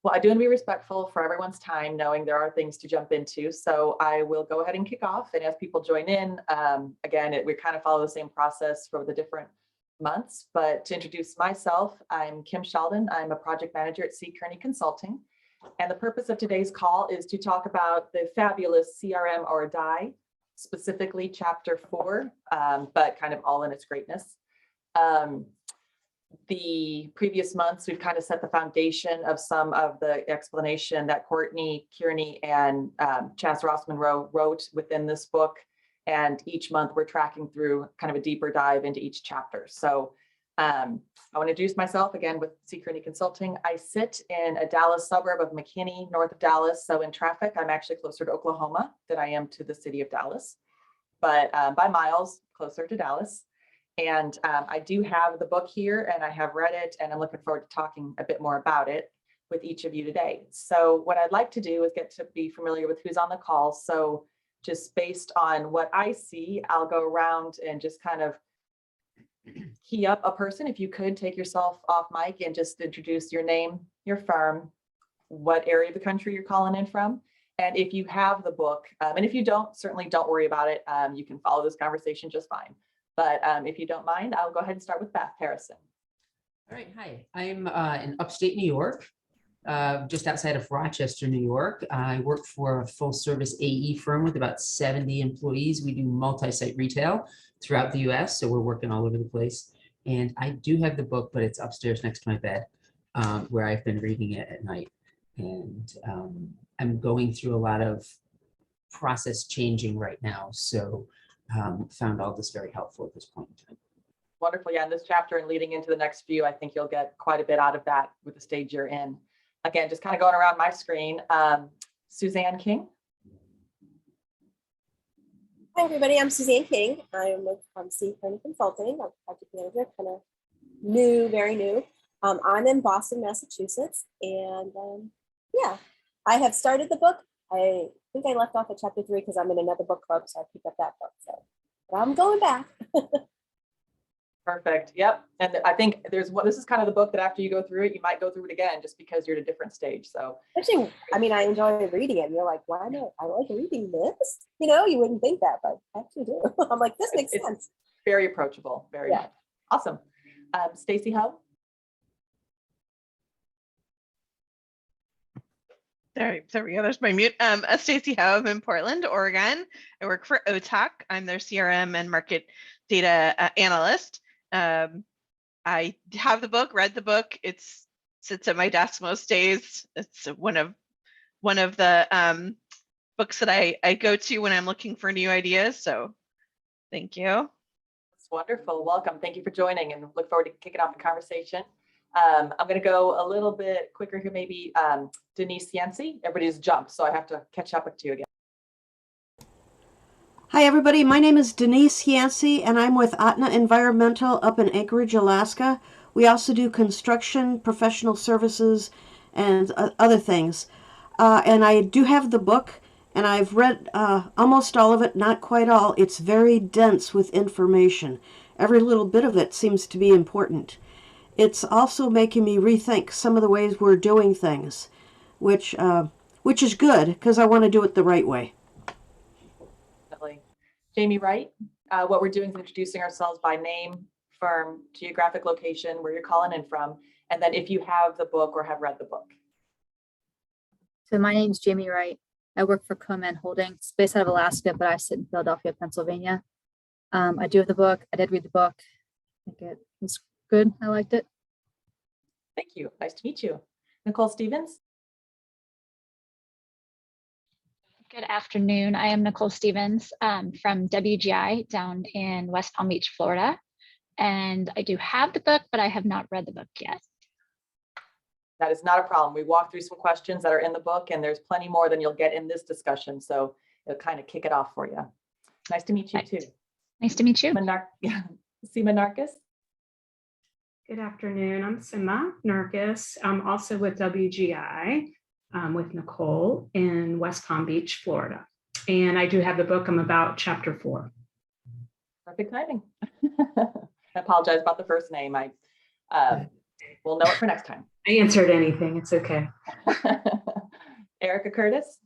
Well, I do want to be respectful for everyone's time, knowing there are things to jump into. So I will go ahead and kick off. And as people join in, again, we kind of follow the same process for the different months. But to introduce myself, I'm Kim Sheldon. I'm a project manager at CKC Consulting. And the purpose of today's call is to talk about the fabulous CRM or Die, specifically chapter 4, but kind of all in its greatness. The previous months, we've kind of set the foundation of some of the explanation that Courtney Kearney and Chaz Ross-Monroe wrote within this book. And each month we're tracking through kind of a deeper dive into each chapter. So I want to introduce myself again with CKC Consulting. I sit in a Dallas suburb of McKinney, north of Dallas. So in traffic, I'm actually closer to Oklahoma than I am to the city of Dallas, but by miles closer to Dallas. And I do have the book here and I have read it, and I'm looking forward to talking a bit more about it with each of you today. So what I'd like to do is get to be familiar with who's on the call. So just based on what I see, I'll go around and just kind of key up a person. If you could take yourself off mic and just introduce your name, your firm, what area of the country you're calling in from. And if you have the book, and if you don't, certainly don't worry about it. You can follow this conversation just fine. But if you don't mind, I'll go ahead and start with Beth Harrison. All right, hi, I'm in upstate New York, just outside of Rochester, New York. I work for a full service AE firm with about 70 employees. We do multi-site retail throughout the US, so we're working all over the place. And I do have the book, but it's upstairs next to my bed, where I've been reading it at night. And I'm going through a lot of process changing right now. So found all this very helpful at this point in time. Wonderful. Yeah, in this chapter and leading into the next few, I think you'll get quite a bit out of that with the stage you're in. Again, just kind of going around my screen. Suzanne King. Hi, everybody. I'm Suzanne King. I'm with CKC Consulting. I'm a project manager, kind of new, very new. I'm in Boston, Massachusetts. And yeah, I have started the book. I think I left off at chapter 3 because I'm in another book club, so I picked up that book. So but I'm going back. Perfect. Yep. And I think this is kind of the book that after you go through it, you might go through it again just because you're at a different stage. So actually, I mean, I enjoy reading it. You're like, why not? I like reading this. You know, you wouldn't think that, but I actually do. I'm like, this makes sense. Very approachable. Very much. Awesome. Stacy Hub. There we go. There's my mute. Stacy Howe. I'm in Portland, Oregon. I work for OTAC. I'm their CRM and market data analyst. I have the book, read the book. It sits at my desk most days. It's one of the books that I go to when I'm looking for new ideas. So thank you. It's wonderful. Welcome. Thank you for joining, and look forward to kicking off the conversation. I'm going to go a little bit quicker here, maybe Denise Yancey. Everybody's jumped, so I have to catch up with you again. Hi, everybody. My name is Denise Yancey, and I'm with Atna Environmental up in Anchorage, Alaska. We also do construction, professional services, and other things. And I do have the book, and I've read almost all of it, not quite all. It's very dense with information. Every little bit of it seems to be important. It's also making me rethink some of the ways we're doing things, which is good because I want to do it the right way. Definitely. Jamie Wright, what we're doing is introducing ourselves by name, firm, geographic location, where you're calling in from, and then if you have the book or have read the book. So my name's Jamie Wright. I work for Crm Holdings, based out of Alaska, but I sit in Philadelphia, Pennsylvania. I do have the book. I did read the book. I think it was good. I liked it. Thank you. Nice to meet you. Nicole Stevens. Good afternoon. I am Nicole Stevens from WGI down in West Palm Beach, Florida. And I do have the book, but I have not read the book yet. That is not a problem. We walked through some questions that are in the book, and there's plenty more than you'll get in this discussion. So it'll kind of kick it off for you. Nice to meet you too. Nice to meet you. Seema Narkis. Good afternoon. I'm Seema Narkis. I'm also with WGI with Nicole in West Palm Beach, Florida. And I do have the book. I'm about chapter 4. Perfect timing. I apologize about the first name. I will know it for next time. I answered anything. It's okay. Erica Curtis.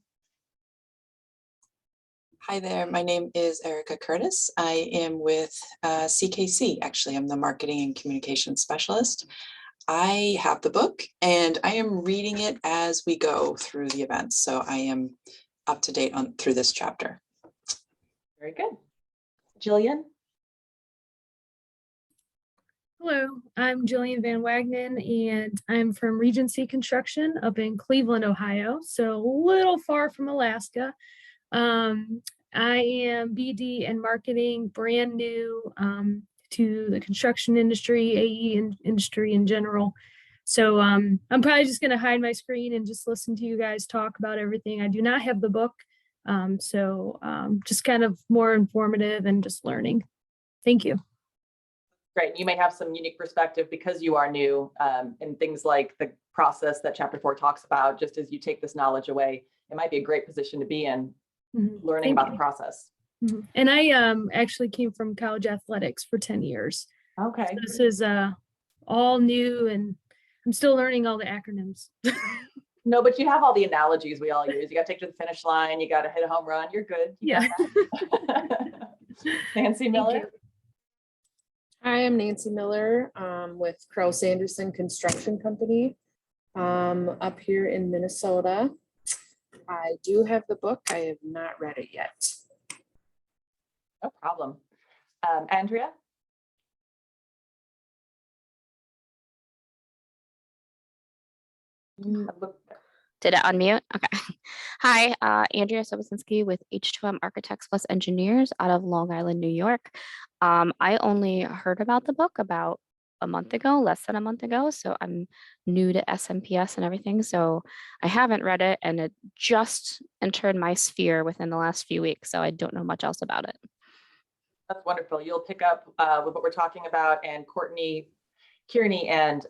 Hi there, my name is Erica Curtis. I am with CKC. Actually, I'm the Marketing and Communication Specialist. I have the book and I am reading it as we go through the events. So I am up to date through this chapter. Very good. Jillian. Hello, I'm Jillian Van Wagenen, and I'm from Regency Construction up in Cleveland, Ohio, so a little far from Alaska. I am BD and marketing, brand new to the construction industry, AE industry in general. So I'm probably just going to hide my screen and just listen to you guys talk about everything. I do not have the book, so just kind of more informative and just learning. Thank you. Great. You may have some unique perspective because you are new in things like the process that chapter 4 talks about. Just as you take this knowledge away, it might be a great position to be in, learning about the process. And I actually came from college athletics for 10 years. Okay. So this is all new, and I'm still learning all the acronyms. No, but you have all the analogies we all use. You got to take to the finish line. You got to hit a home run. You're good. Yeah. Nancy Miller. Hi, I'm Nancy Miller with Crow Sanderson Construction Company up here in Minnesota. I do have the book. I have not read it yet. No problem. Andrea. Did it unmute? Okay. Hi, Andrea Sobosinski with H2M Architects Plus Engineers out of Long Island, New York. I only heard about the book about a month ago, less than a month ago. So I'm new to SMPS and everything. So I haven't read it, and it just entered my sphere within the last few weeks. So I don't know much else about it. That's wonderful. You'll pick up with what we're talking about, and Courtney Kearney and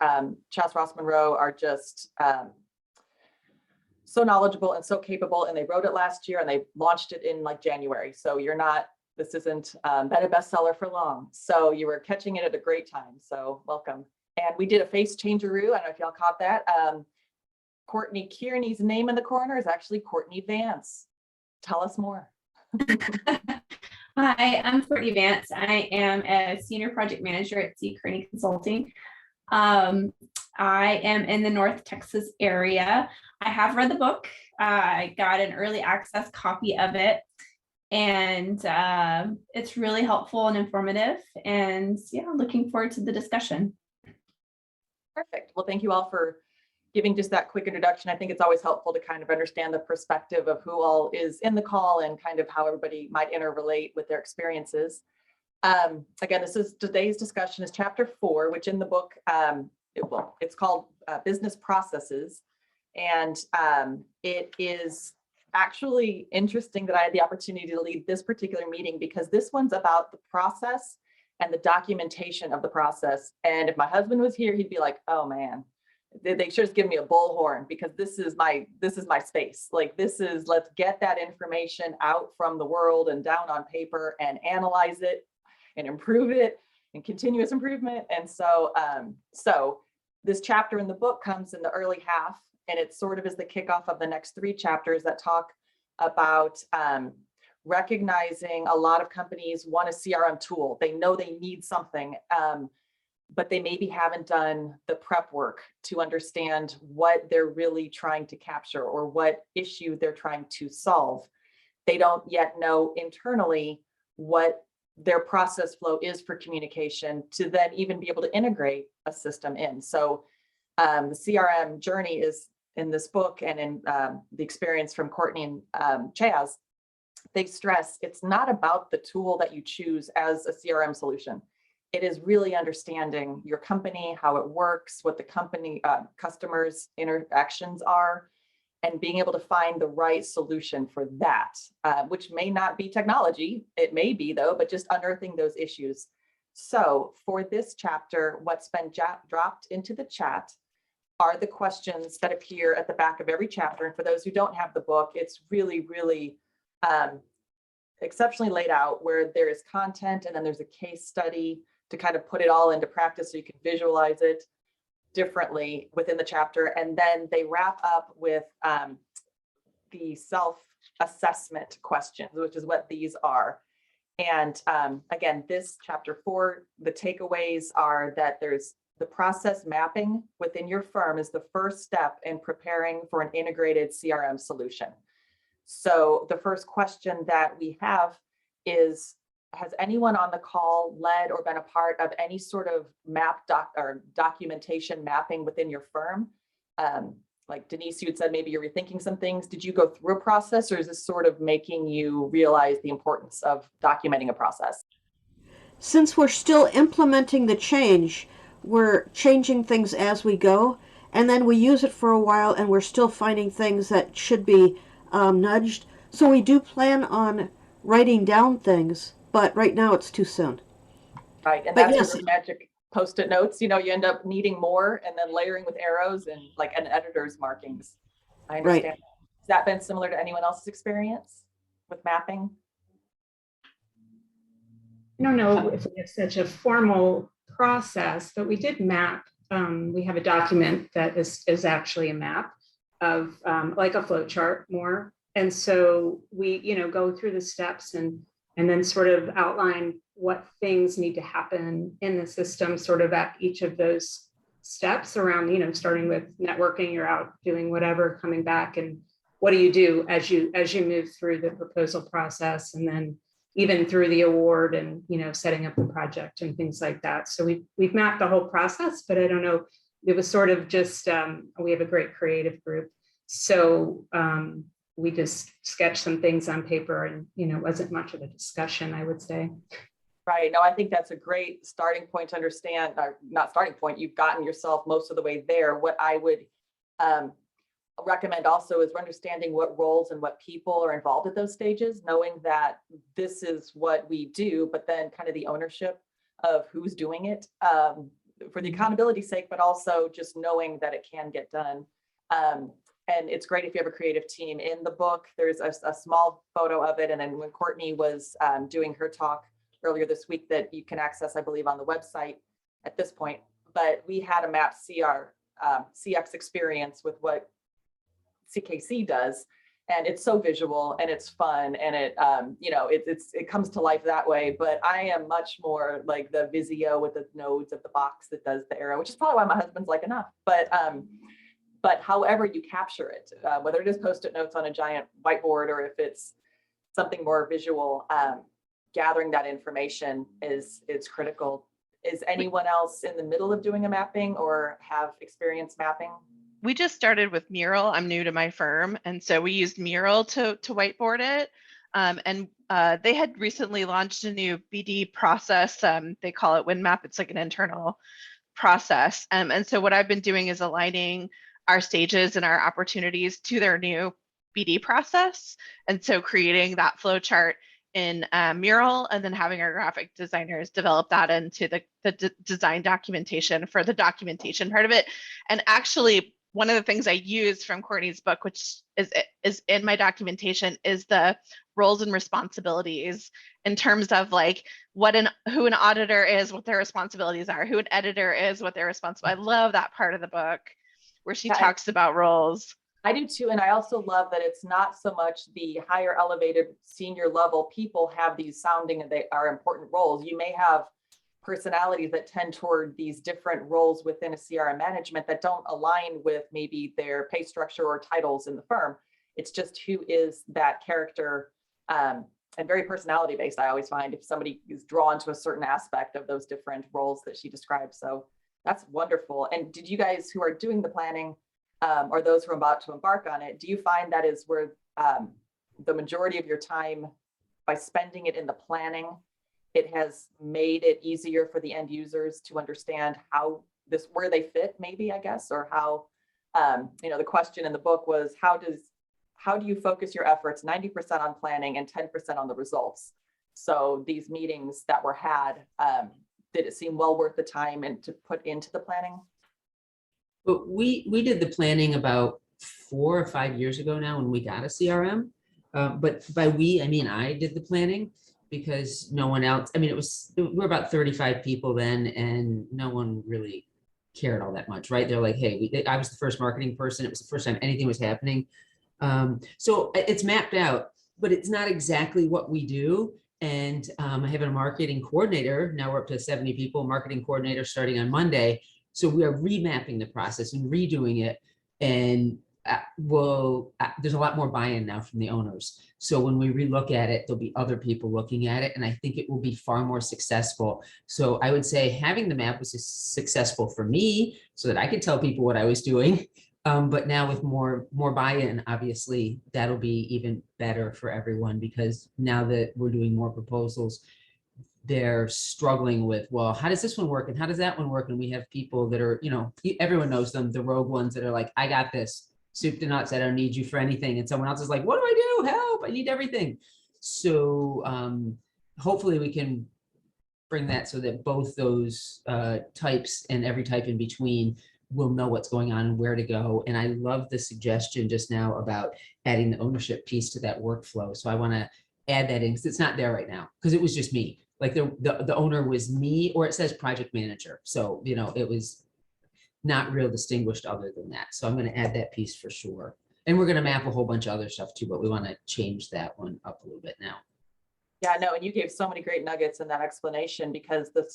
Chas Ross-Monroe are just so knowledgeable and so capable, and they wrote it last year and they launched it in like January. So this isn't been a bestseller for long. So you were catching it at a great time. So welcome. And we did a face changeroo. I don't know if y'all caught that. Courtney Kearney's name in the corner is actually Courtney Vance. Tell us more. Hi, I'm Courtney Vance. I am a senior project manager at C Kearney Consulting. I am in the North Texas area. I have read the book. I got an early access copy of it, and it's really helpful and informative. And yeah, looking forward to the discussion. Perfect. Well, thank you all for giving just that quick introduction. I think it's always helpful to kind of understand the perspective of who all is in the call and kind of how everybody might interrelate with their experiences. Again, today's discussion is chapter 4, which in the book, it's called Business Processes. And it is actually interesting that I had the opportunity to lead this particular meeting, because this one's about the process and the documentation of the process. And if my husband was here, he'd be like, oh man, they should just give me a bullhorn, because this is my space. Like, let's get that information out from the world and down on paper and analyze it and improve it and continuous improvement. And so this chapter in the book comes in the early half, and it sort of is the kickoff of the next 3 chapters that talk about recognizing a lot of companies want a CRM tool. They know they need something, but they maybe haven't done the prep work to understand what they're really trying to capture or what issue they're trying to solve. They don't yet know internally what their process flow is for communication to then even be able to integrate a system in. So the CRM journey is in this book, and in the experience from Courtney and Chas, they stress it's not about the tool that you choose as a CRM solution. It is really understanding your company, how it works, what the company customers' interactions are, and being able to find the right solution for that, which may not be technology. It may be though, but just unearthing those issues. So for this chapter, what's been dropped into the chat are the questions that appear at the back of every chapter. And for those who don't have the book, it's really, really exceptionally laid out, where there is content and then there's a case study to kind of put it all into practice so you can visualize it. differently within the chapter. And then they wrap up with the self-assessment questions, which is what these are. And again, this chapter 4, the takeaways are that there's the process mapping within your firm is the first step in preparing for an integrated CRM solution. So the first question that we have is, has anyone on the call led or been a part of any sort of documentation mapping within your firm? Like Denise, you had said maybe you're rethinking some things. Did you go through a process, or is this sort of making you realize the importance of documenting a process? Since we're still implementing the change, we're changing things as we go, and then we use it for a while and we're still finding things that should be nudged. So we do plan on writing down things, but right now it's too soon. Right, and But that's yes, where the magic Post-it notes, you end up needing more and then layering with arrows and like an editor's markings. I understand. Right. Has that been similar to anyone else's experience with mapping? I don't know if we have such a formal process, but we did map. We have a document that is actually a map of like a flow chart more. And so we, go through the steps and then sort of outline what things need to happen in the system, sort of at each of those steps around, starting with networking, you're out doing whatever, coming back, and what do you do as you move through the proposal process, and then even through the award and, setting up the project and things like that. So we've mapped the whole process, but I don't know, it was sort of just, we have a great creative group. So we just sketched some things on paper and, it wasn't much of a discussion, I would say. Right. No, I think that's a great starting point to understand, or not starting point, you've gotten yourself most of the way there. What I would recommend also is understanding what roles and what people are involved at those stages, knowing that this is what we do, but then kind of the ownership of who's doing it for the accountability's sake, but also just knowing that it can get done. And it's great if you have a creative team. In the book, there's a small photo of it. And then when Courtney was doing her talk earlier this week that you can access, I believe, on the website at this point, but we had a map CX experience with what CKC does. And it's so visual and it's fun and it, it comes to life that way. But I am much more like the Visio with the nodes of the box that does the arrow, which is probably why my husband's like enough. But however you capture it, whether it is Post-it notes on a giant whiteboard or if it's something more visual, gathering that information is critical. Is anyone else in the middle of doing a mapping or have experience mapping? We just started with Mural. I'm new to my firm, and so we used Mural to whiteboard it. They had recently launched a new BD process. They call it WinMap. It's like an internal process. And so what I've been doing is aligning our stages and our opportunities to their new BD process. And so creating that flow chart in Mural, and then having our graphic designers develop that into the design documentation for the documentation part of it. And actually, one of the things I use from Courtney's book, which is in my documentation, is the roles and responsibilities in terms of like who an auditor is, what their responsibilities are, who an editor is, what their responsibilities. I love that part of the book where she talks about roles. I do too. And I also love that it's not so much the higher elevated senior level people have these sounding and they are important roles. You may have personalities that tend toward these different roles within a CRM management that don't align with maybe their pay structure or titles in the firm. It's just who is that character, and very personality based. I always find if somebody is drawn to a certain aspect of those different roles that she described. So that's wonderful. And did you guys who are doing the planning or those who are about to embark on it, do you find that is where the majority of your time, by spending it in the planning, it has made it easier for the end users to understand where they fit, maybe, I guess, or how, the question in the book was, how do you focus your efforts 90% on planning and 10% on the results? So these meetings that were had, did it seem well worth the time and to put into the planning? But we did the planning about 4 or 5 years ago now when we got a CRM. But by we, I mean I did the planning because no one else, we were about 35 people then and no one really cared all that much, right? They're like, hey, I was the first marketing person. It was the first time anything was happening. So it's mapped out, but it's not exactly what we do. And I have a marketing coordinator. Now we're up to 70 people, marketing coordinator starting on Monday. So we are remapping the process and redoing it. And there's a lot more buy-in now from the owners. So when we relook at it, there'll be other people looking at it. And I think it will be far more successful. So I would say having the map was successful for me so that I could tell people what I was doing. But now with more buy-in, obviously, that'll be even better for everyone, because now that we're doing more proposals, they're struggling with, well, how does this one work? And how does that one work? And we have people that are, everyone knows them, the rogue ones that are like, I got this, soup to nuts, I don't need you for anything. And someone else is like, what do I do? Help, I need everything. So hopefully we can bring that so that both those types and every type in between will know what's going on and where to go. And I love the suggestion just now about adding the ownership piece to that workflow. So I want to add that in because it's not there right now, because it was just me. Like the owner was me, or it says project manager. So, it was not real distinguished other than that. So I'm going to add that piece for sure. And we're going to map a whole bunch of other stuff too, but we want to change that one up a little bit now. Yeah, no, and you gave so many great nuggets in that explanation, because the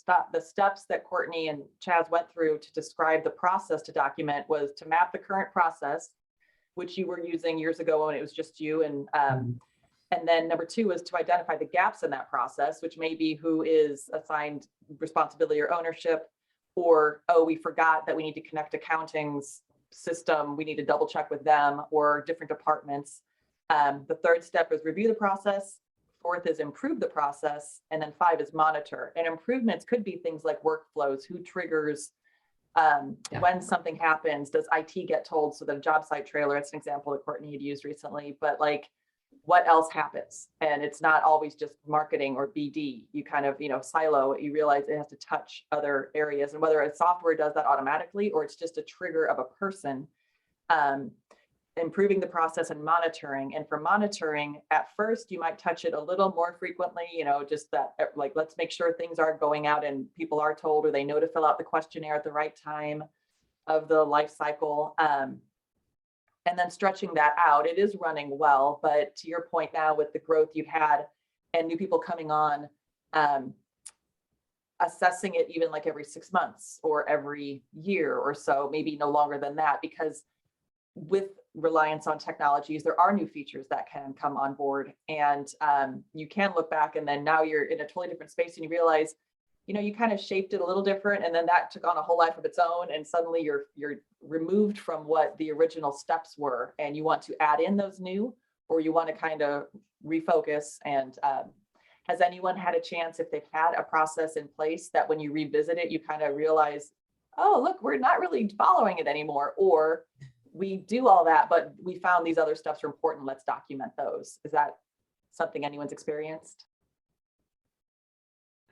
steps that Courtney and Chaz went through to describe the process to document was to map the current process, which you were using years ago when it was just you. And then number two is to identify the gaps in that process, which may be who is assigned responsibility or ownership, or, oh, we forgot that we need to connect accounting's system. We need to double check with them or different departments. The third step is review the process. Fourth is improve the process. And then 5 is monitor. And improvements could be things like workflows, who triggers when something happens. Does IT get told? So the job site trailer, it's an example that Courtney had used recently, but like, what else happens? And it's not always just marketing or BD. You kind of, silo it. You realize it has to touch other areas, and whether a software does that automatically or it's just a trigger of a person. Improving the process and monitoring. And for monitoring, at first, you might touch it a little more frequently, just that, like, let's make sure things are going out and people are told, or they know to fill out the questionnaire at the right time of the life cycle. And then stretching that out. It is running well, but to your point now, with the growth you've had and new people coming on, assessing it even like every 6 months or every year or so, maybe no longer than that, because with reliance on technologies, there are new features that can come on board, and you can look back and then now you're in a totally different space and you realize, you kind of shaped it a little different, and then that took on a whole life of its own, and suddenly you're removed from what the original steps were, and you want to add in those new, or you want to kind of refocus. And has anyone had a chance, if they've had a process in place, that when you revisit it, you kind of realize, oh, look, we're not really following it anymore, or we do all that, but we found these other steps are important, let's document those? Is that something anyone's experienced?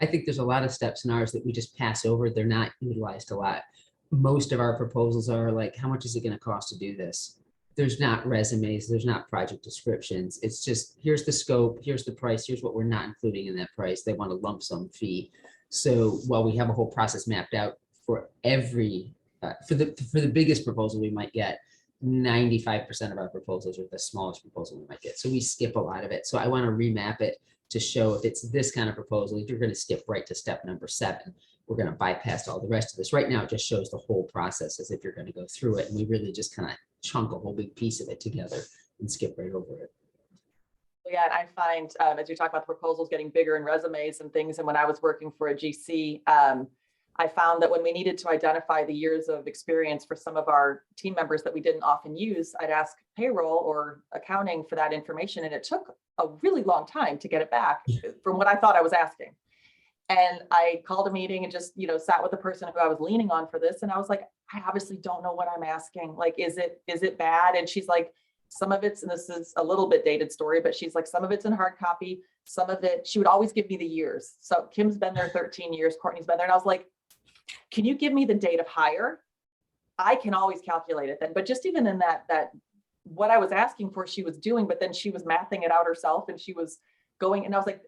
I think there's a lot of steps in ours that we just pass over. They're not utilized a lot. Most of our proposals are like, how much is it going to cost to do this? There's not resumes, there's not project descriptions. It's just, here's the scope, here's the price, here's what we're not including in that price. They want a lump sum fee. So while we have a whole process mapped out for every, for the biggest proposal we might get, 95% of our proposals are the smallest proposal we might get. So we skip a lot of it. So I want to remap it to show if it's this kind of proposal, if you're going to skip right to step number 7, we're going to bypass all the rest of this. Right now, it just shows the whole process as if you're going to go through it. And we really just kind of chunk a whole big piece of it together and skip right over it. Yeah, I find as you talk about the proposals getting bigger and resumes and things, and when I was working for a GC, I found that when we needed to identify the years of experience for some of our team members that we didn't often use, I'd ask payroll or accounting for that information. And it took a really long time to get it back from what I thought I was asking. And I called a meeting and just, sat with the person who I was leaning on for this. And I was like, I obviously don't know what I'm asking. Like, is it bad? And she's like, some of it's, and this is a little bit dated story, but she's like, some of it's in hard copy. Some of it, she would always give me the years. So Kim's been there 13 years, Courtney's been there. And I was like, can you give me the date of hire? I can always calculate it then. But just even in that what I was asking for, she was doing, but then she was mathing it out herself, and she was going, and I was like,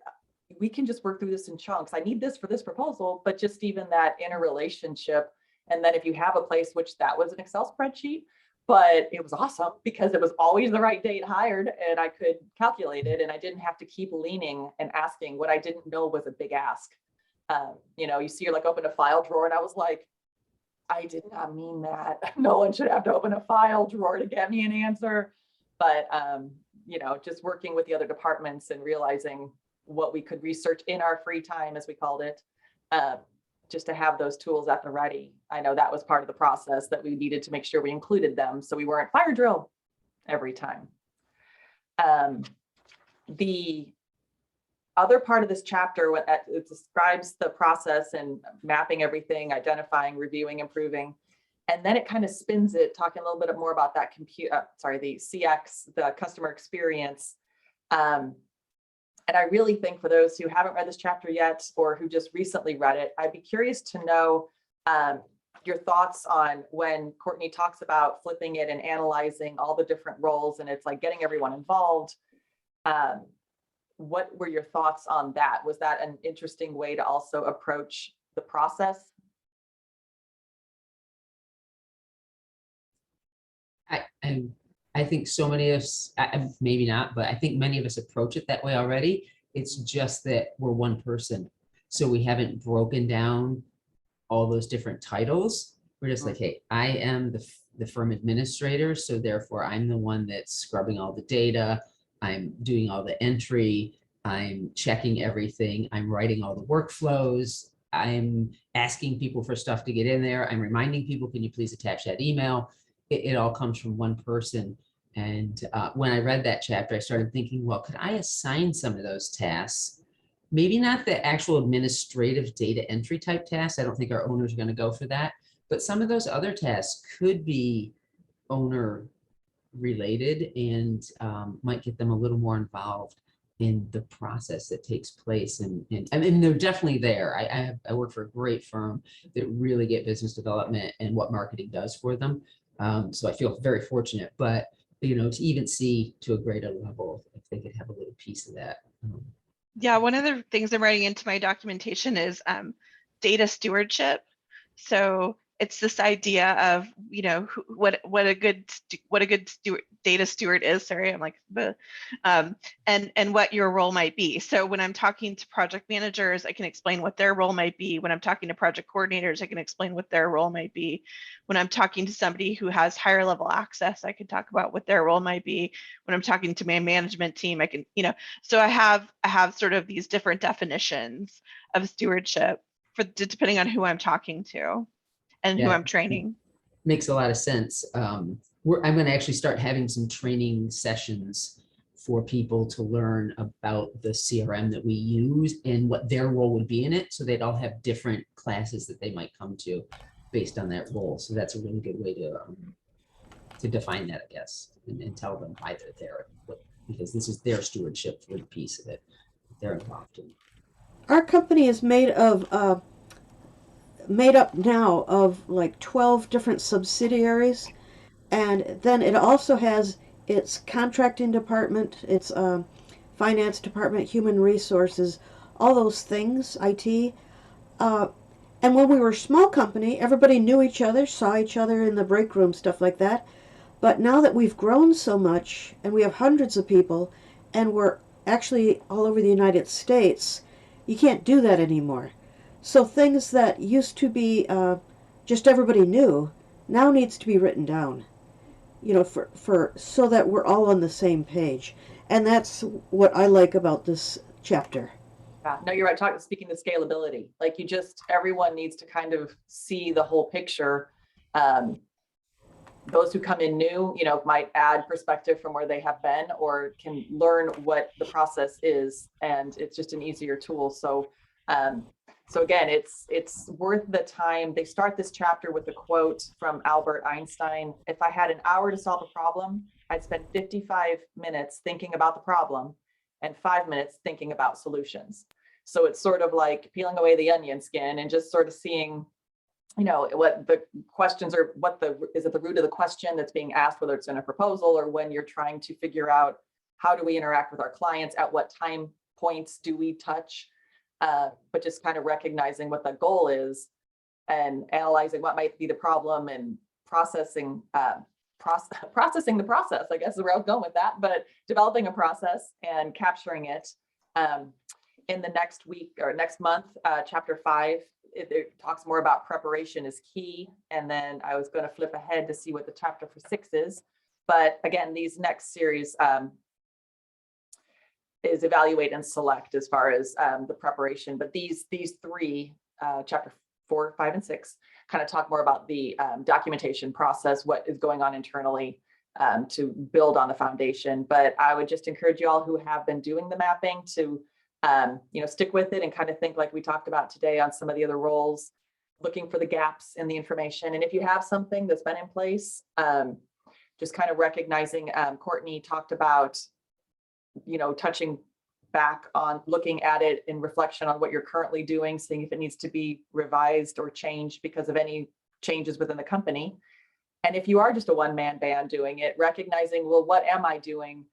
we can just work through this in chunks. I need this for this proposal, but just even that interrelationship And then if you have a place, which that was an Excel spreadsheet, but it was awesome because it was always the right date hired and I could calculate it and I didn't have to keep leaning and asking. What I didn't know was a big ask. You know, you see, you're like, open a file drawer. And I was like, I did not mean that. No one should have to open a file drawer to get me an answer. But, you know, just working with the other departments and realizing what we could research in our free time, as we called it, just to have those tools at the ready. I know that was part of the process that we needed to make sure we included them so we weren't fire drill every time. The other part of this chapter, it describes the process and mapping everything, identifying, reviewing, improving. And then it kind of spins it, talking a little bit more about that the CX, the customer experience. And I really think for those who haven't read this chapter yet, or who just recently read it, I'd be curious to know your thoughts on when Courtney talks about flipping it and analyzing all the different roles, and it's like getting everyone involved. What were your thoughts on that? Was that an interesting way to also approach the process? I think so many of us, maybe not, but I think many of us approach it that way already. It's just that we're one person. So we haven't broken down all those different titles. We're just like, hey, I am the firm administrator. So therefore I'm the one that's scrubbing all the data. I'm doing all the entry. I'm checking everything. I'm writing all the workflows. I'm asking people for stuff to get in there. I'm reminding people, can you please attach that email? It all comes from one person. And when I read that chapter, I started thinking, well, could I assign some of those tasks? Maybe not the actual administrative data entry type tasks. I don't think our owners are going to go for that. But some of those other tasks could be owner related and might get them a little more involved in the process that takes place. And I mean, they're definitely there. I work for a great firm that really get business development and what marketing does for them. So I feel very fortunate, but you know, to even see to a greater level, if they could have a little piece of that. Yeah, one of the things I'm writing into my documentation is data stewardship. So it's this idea of, you know, what a good data steward is. Sorry, I'm like, and what your role might be. So when I'm talking to project managers, I can explain what their role might be. When I'm talking to project coordinators, I can explain what their role might be. When I'm talking to somebody who has higher level access, I can talk about what their role might be. When I'm talking to my management team, I can, you know, so I have sort of these different definitions of stewardship for depending on who I'm talking to and who I'm training. Makes a lot of sense. I'm going to actually start having some training sessions for people to learn about the CRM that we use and what their role would be in it. So they'd all have different classes that they might come to based on that role. So that's a really good way to define that, I guess, and tell them why they're there, because this is their stewardship for the piece of it that they're involved in. Our company is made up now of like 12 different subsidiaries, and then it also has its contracting department, its finance department, human resources, all those things, IT. And when we were a small company, everybody knew each other, saw each other in the break room, stuff like that. But now that we've grown so much and we have hundreds of people and we're actually all over the United States, you can't do that anymore. So things that used to be just everybody knew now needs to be written down, you know, for so that we're all on the same page. And that's what I like about this chapter. Yeah, no, you're right. Speaking to scalability, like everyone needs to kind of see the whole picture. Those who come in new, you know, might add perspective from where they have been or can learn what the process is. And it's just an easier tool. So again, it's worth the time. They start this chapter with a quote from Albert Einstein. If I had an hour to solve a problem, I'd spend 55 minutes thinking about the problem and 5 minutes thinking about solutions. So it's sort of like peeling away the onion skin and just sort of seeing, you know, what the questions are, is it the root of the question that's being asked, whether it's in a proposal or when you're trying to figure out how do we interact with our clients, at what time points do we touch, but just kind of recognizing what the goal is and analyzing what might be the problem and processing processing the process, I guess is where I was going with that, but developing a process and capturing it. In the next week or next month, chapter 5, it talks more about preparation is key. And then I was going to flip ahead to see what the chapter for 6 is. But again, these next series is evaluate and select as far as the preparation. But these 3, chapter 4, 5, and 6, kind of talk more about the documentation process, what is going on internally to build on the foundation. But I would just encourage you all who have been doing the mapping to stick with it and kind of think like we talked about today on some of the other roles, looking for the gaps in the information. And if you have something that's been in place, just kind of recognizing, Courtney talked about, touching back on looking at it in reflection on what you're currently doing, seeing if it needs to be revised or changed because of any changes within the company. And if you are just a one-man band doing it, recognizing, well, what am I doing?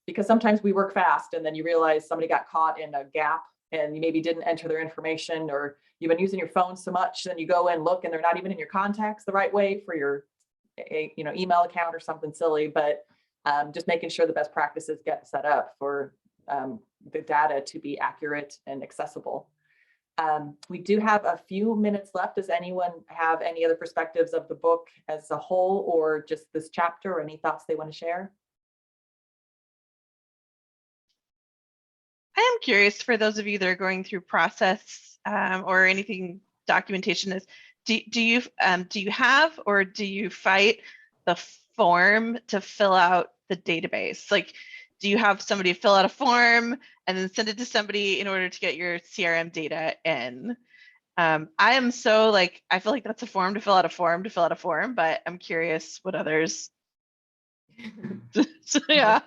Because sometimes we work fast and then you realize somebody got caught in a gap and you maybe didn't enter their information, or you've been using your phone so much, then you go and look and they're not even in your contacts the right way for your email account or something silly. But just making sure the best practices get set up for the data to be accurate and accessible. We do have a few minutes left. Does anyone have any other perspectives of the book as a whole, or just this chapter, or any thoughts they want to share? I am curious, for those of you that are going through process or anything documentation is, do you have, or do you fight the form to fill out the database? Like, do you have somebody fill out a form and then send it to somebody in order to get your CRM data in? I am so I feel like that's a form to fill out a form to fill out a form, but I'm curious what others. So, yeah.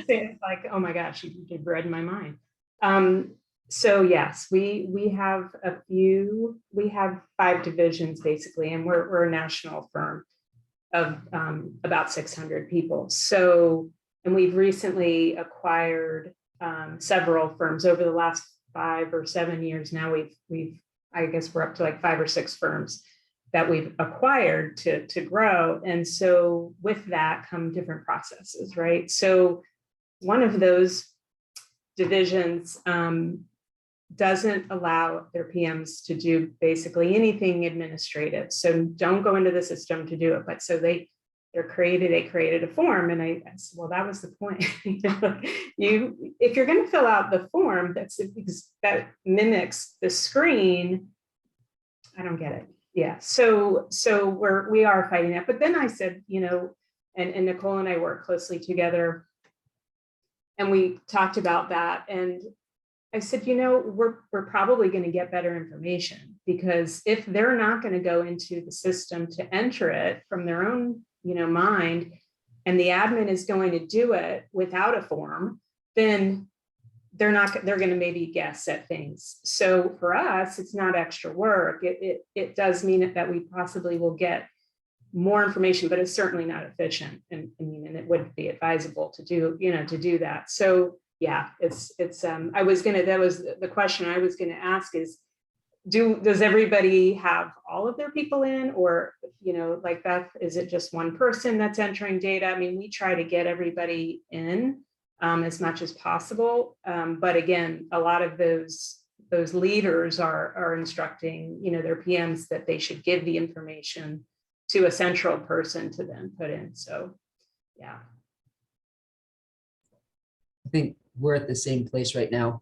It's like, oh my gosh, you did read my mind. So yes, we have we have 5 divisions basically, and we're a national firm of about 600 people. So, and we've recently acquired several firms over the last 5 or 7 years. Now I guess we're up to like 5 or 6 firms that we've acquired to grow. And so with that come different processes, right? So one of those divisions doesn't allow their PMs to do basically anything administrative. So don't go into the system to do it. But so they created a form, and I said, well, that was the point. If you're going to fill out the form that mimics the screen, I don't get it. Yeah, so we are fighting that. But then I said, and Nicole and I work closely together, and we talked about that. And I said, we're probably going to get better information, because if they're not going to go into the system to enter it from their own, mind, and the admin is going to do it without a form, then they're going to maybe guess at things. So for us, it's not extra work. It does mean that we possibly will get more information, but it's certainly not efficient. And it wouldn't be advisable to do that. So yeah, that was the question I was going to ask is, does everybody have all of their people in, or, like Beth, is it just one person that's entering data? I mean, we try to get everybody in as much as possible. But again, a lot of those leaders are instructing, their PMs that they should give the information to a central person to then put in. So, yeah. I think we're at the same place right now.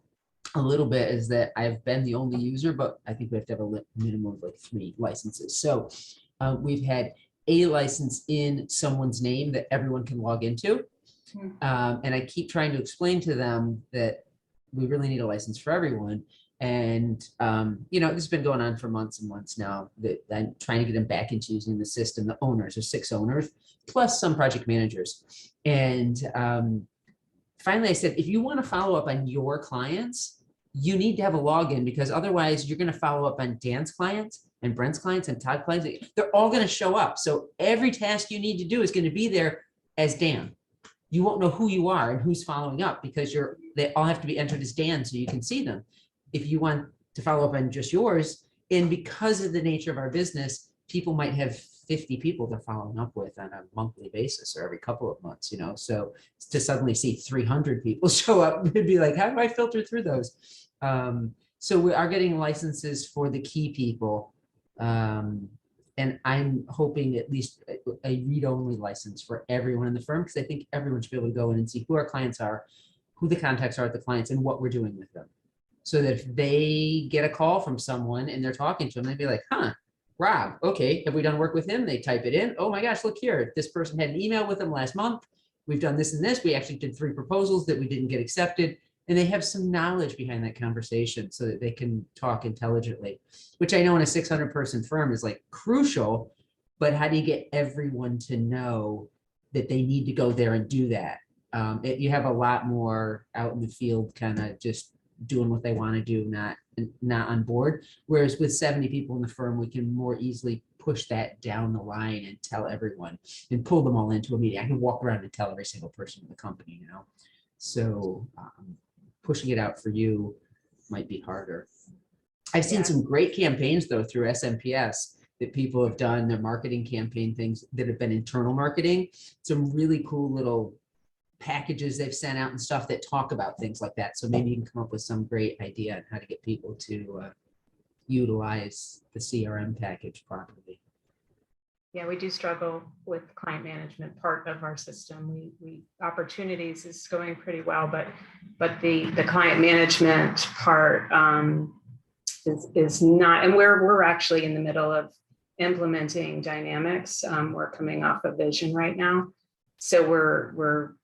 A little bit is that I've been the only user, but I think we have to have a minimum of 3 licenses. So we've had a license in someone's name that everyone can log into. And I keep trying to explain to them that we really need a license for everyone. And, this has been going on for months and months now, that I'm trying to get them back into using the system. The owners, there's 6 owners, plus some project managers. And finally, I said, if you want to follow up on your clients, you need to have a login, because otherwise you're going to follow up on Dan's clients and Brent's clients and Todd's clients. They're all going to show up. So every task you need to do is going to be there as Dan. You won't know who you are and who's following up, because they all have to be entered as Dan so you can see them. If you want to follow up on just yours, And because of the nature of our business, people might have 50 people they're following up with on a monthly basis or every couple of months, you know, so to suddenly see 300 people show up, it'd be like, how do I filter through those? So we are getting licenses for the key people. And I'm hoping at least a read-only license for everyone in the firm, because I think everyone should be able to go in and see who our clients are, who the contacts are at the clients, and what we're doing with them. So that if they get a call from someone and they're talking to them, they'd be like, huh, Rob, okay, have we done work with him? They type it in. Oh my gosh, look here. This person had an email with them last month. We've done this and this. We actually did 3 proposals that we didn't get accepted. And they have some knowledge behind that conversation so that they can talk intelligently, which I know in a 600-person firm is like crucial. But how do you get everyone to know that they need to go there and do that? You have a lot more out in the field, kind of just doing what they want to do, not on board. Whereas with 70 people in the firm, we can more easily push that down the line and tell everyone and pull them all into a meeting. I can walk around and tell every single person in the company, you know. So pushing it out for you might be harder. I've seen some great campaigns though through SMPS that people have done, their marketing campaign things that have been internal marketing. Some really cool little packages they've sent out and stuff that talk about things like that. So maybe you can come up with some great idea on how to get people to utilize the CRM package properly. Yeah, we do struggle with client management part of our system. We opportunities is going pretty well, but the client management part is not, and we're actually in the middle of implementing Dynamics. We're coming off a vision right now. So we're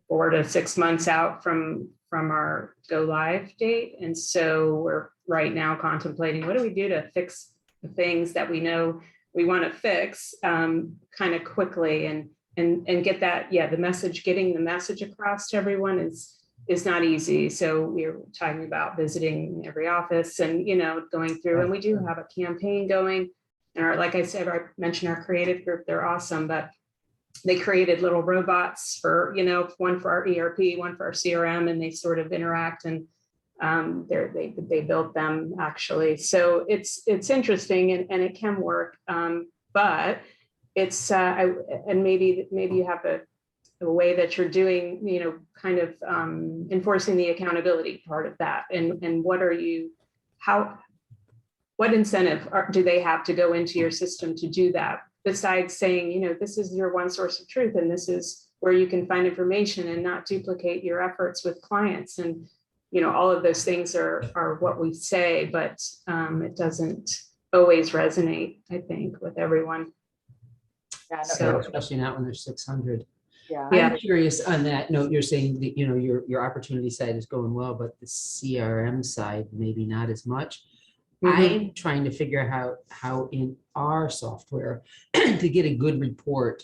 4 to 6 months out from our go live date. And so we're right now contemplating, what do we do to fix the things that we know we want to fix kind of quickly and get that, the message, getting the message across to everyone is not easy. So we're talking about visiting every office and, you know, going through, and we do have a campaign going. And like I said, I mentioned our creative group, they're awesome, but they created little robots for, you know, one for our ERP, one for our CRM, and they sort of interact and they built them actually. So it's interesting and it can work, but it's and maybe you have a way that you're doing, you know, kind of enforcing the accountability part of that. And what incentive do they have to go into your system to do that? Besides saying, you know, this is your one source of truth, and this is where you can find information and not duplicate your efforts with clients. And, you know, all of those things are what we say, but it doesn't always resonate, I think, with everyone. Yeah, So especially not when there's 600. Yeah. I'm curious on that note, you're saying that, you know, your opportunity side is going well, but the CRM side, maybe not as much. I'm trying to figure out how in our software to get a good report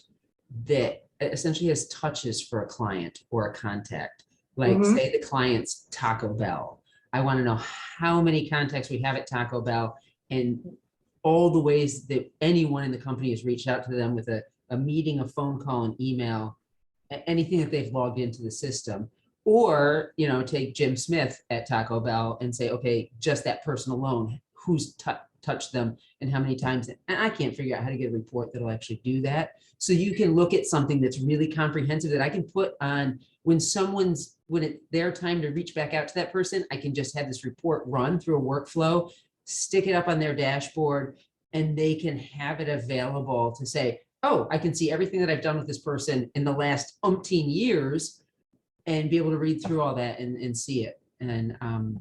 that essentially has touches for a client or a contact. Like say the client's Taco Bell. I want to know how many contacts we have at Taco Bell and all the ways that anyone in the company has reached out to them with a meeting, a phone call, an email, anything that they've logged into the system. Or, you know, take Jim Smith at Taco Bell and say, okay, just that person alone, who's touched them and how many times. And I can't figure out how to get a report that'll actually do that. So you can look at something that's really comprehensive that I can put on when it's their time to reach back out to that person. I can just have this report run through a workflow, stick it up on their dashboard, and they can have it available to say, oh, I can see everything that I've done with this person in the last umpteen years, and be able to read through all that and see it. And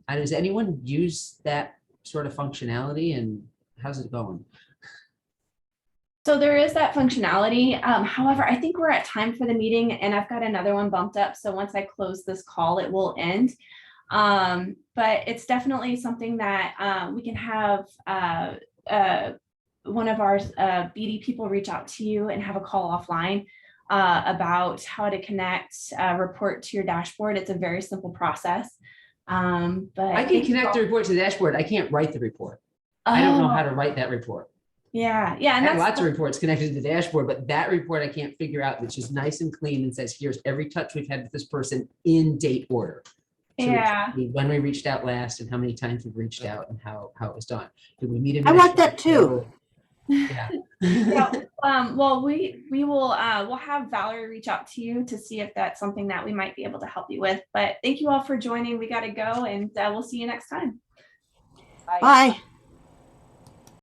does anyone use that sort of functionality, and how's it going? So there is that functionality. However, I think we're at time for the meeting and I've got another one bumped up. So once I close this call, it will end. But it's definitely something that we can have one of our BD people reach out to you and have a call offline about how to connect a report to your dashboard. It's a very simple process. But I can connect the report to the dashboard. I can't write the report. I don't know how to write that report. Yeah. I have lots of reports connected to the dashboard, but that report I can't figure out, which is nice and clean and says, here's every touch we've had with this person in date order. So we Yeah. see when we reached out last and how many times we've reached out and how it was done. Did we meet him? I want that too. Yeah. Yeah, well, we will we'll have Valerie reach out to you to see if that's something that we might be able to help you with. But thank you all for joining. We got to go, and we'll see you next time. Bye.